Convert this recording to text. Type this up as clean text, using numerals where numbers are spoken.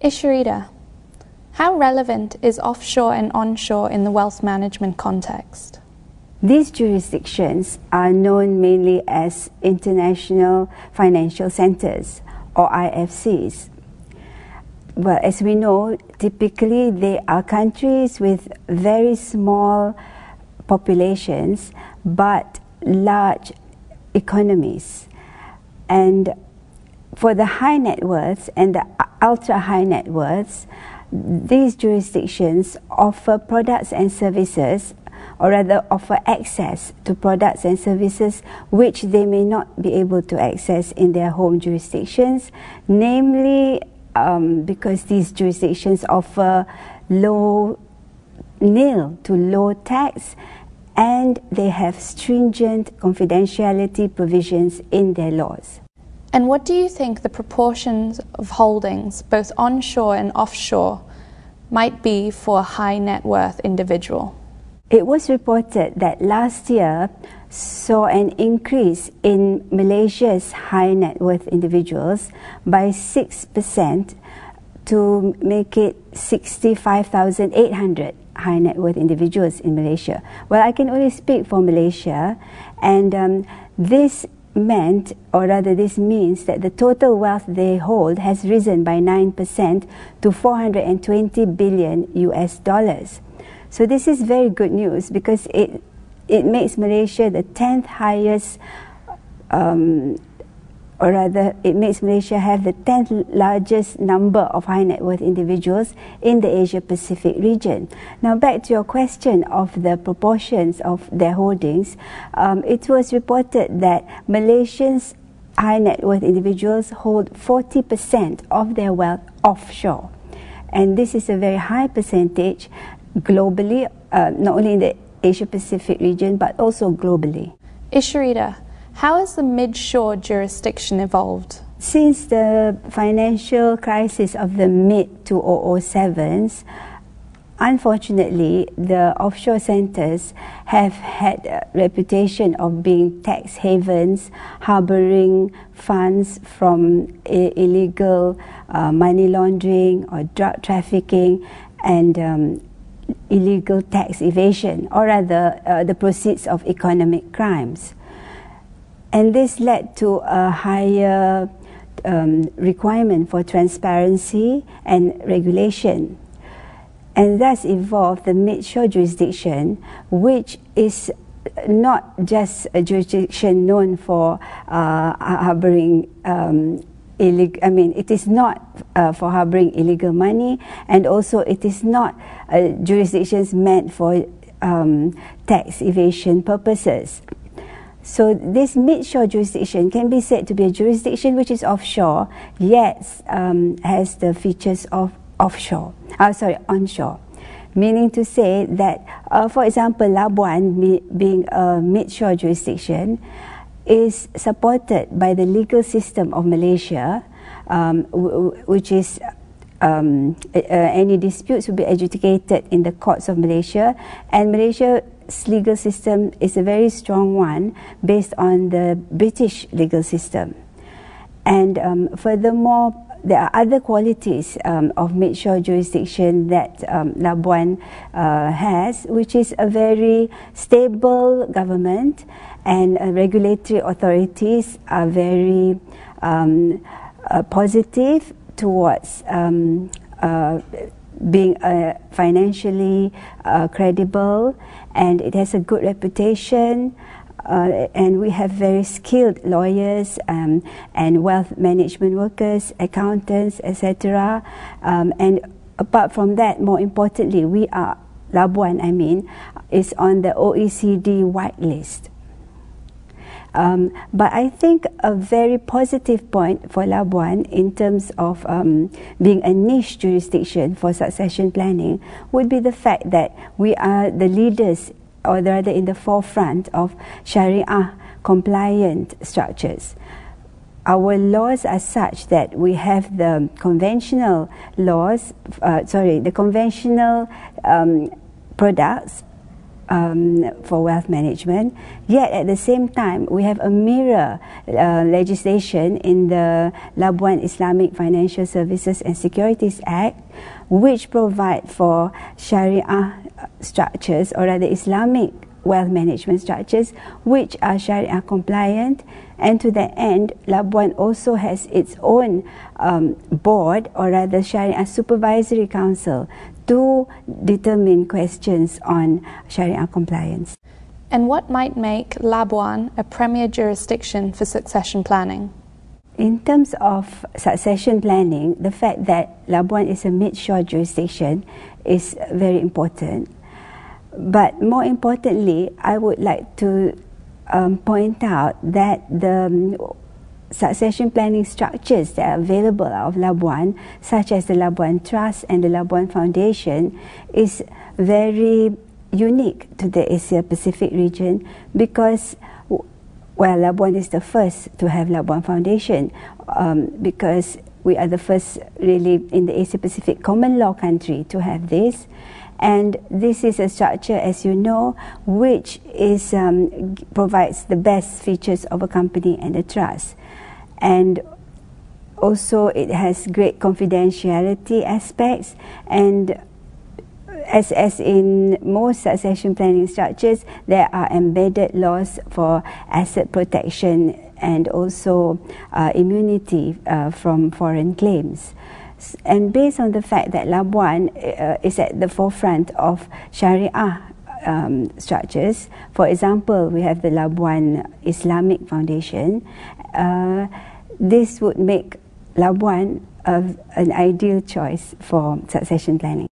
Isharidah, how relevant is offshore and onshore in the wealth management context? These jurisdictions are known mainly as international financial centers, or IFCs. Well, as we know, typically they are countries with very small populations but large economies. And for the high net worths and the ultra high net worths, these jurisdictions offer products and services, or rather offer access to products and services which they may not be able to access in their home jurisdictions, namely because these jurisdictions offer nil to low tax, and they have stringent confidentiality provisions in their laws. And what do you think the proportions of holdings, both onshore and offshore, might be for a high net worth individual? It was reported that last year saw an increase in Malaysia's high net worth individuals by 6% to make it 65,800 high net worth individuals in Malaysia. Well, I can only speak for Malaysia, and this meant, or rather this means, that the total wealth they hold has risen by 9% to 420 billion US dollars. So this is very good news because it makes Malaysia the 10th highest, or rather it makes Malaysia have the 10th largest number of high net worth individuals in the Asia Pacific region. Now back to your question of the proportions of their holdings, it was reported that Malaysians' high net worth individuals hold 40% of their wealth offshore. And this is a very high percentage globally, not only in the Asia Pacific region but also globally. Isharidah, how has the mid-shore jurisdiction evolved? Since the financial crisis of the mid-2007s, unfortunately, the offshore centers have had a reputation of being tax havens, harboring funds from illegal money laundering or drug trafficking and illegal tax evasion, or rather the proceeds of economic crimes. And this led to a higher requirement for transparency and regulation. And thus evolved the mid-shore jurisdiction, which is not just a jurisdiction known for harboring it is not for harboring illegal money, and also it is not jurisdictions meant for tax evasion purposes. So this mid-shore jurisdiction can be said to be a jurisdiction which is offshore, yet has the features of onshore. Meaning to say that, for example, Labuan, being a mid-shore jurisdiction, is supported by the legal system of Malaysia, which is any disputes will be adjudicated in the courts of Malaysia, and Malaysia's legal system is a very strong one based on the British legal system. And furthermore, there are other qualities of mid-shore jurisdiction that Labuan has, which is a very stable government, and regulatory authorities are very positive towards being financially credible, and it has a good reputation, and we have very skilled lawyers and wealth management workers, accountants, etc. And apart from that, more importantly, Labuan is on the OECD whitelist. But I think a very positive point for Labuan in terms of being a niche jurisdiction for succession planning would be the fact that we are the leaders, or rather in the forefront of Sharia compliant structures. Our laws are such that we have the conventional laws, the conventional products for wealth management, yet at the same time we have a mirror legislation in the Labuan Islamic Financial Services and Securities Act, which provide for Sharia structures, or rather Islamic wealth management structures, which are Sharia compliant. And to that end, Labuan also has its own board, or rather Sharia Supervisory Council, to determine questions on Sharia compliance. And what might make Labuan a premier jurisdiction for succession planning? In terms of succession planning, the fact that Labuan is a mid-shore jurisdiction is very important. But more importantly, I would like to point out that the succession planning structures that are available out of Labuan, such as the Labuan Trust and the Labuan Foundation, is very unique to the Asia Pacific region, because Labuan is the first to have Labuan Foundation, because we are the first really in the Asia Pacific common law country to have this. And this is a structure, as you know, which is provides the best features of a company and a trust. And also it has great confidentiality aspects, and as in most succession planning structures, there are embedded laws for asset protection and also immunity from foreign claims. And based on the fact that Labuan is at the forefront of Sharia structures, for example, we have the Labuan Islamic Foundation, this would make Labuan an ideal choice for succession planning.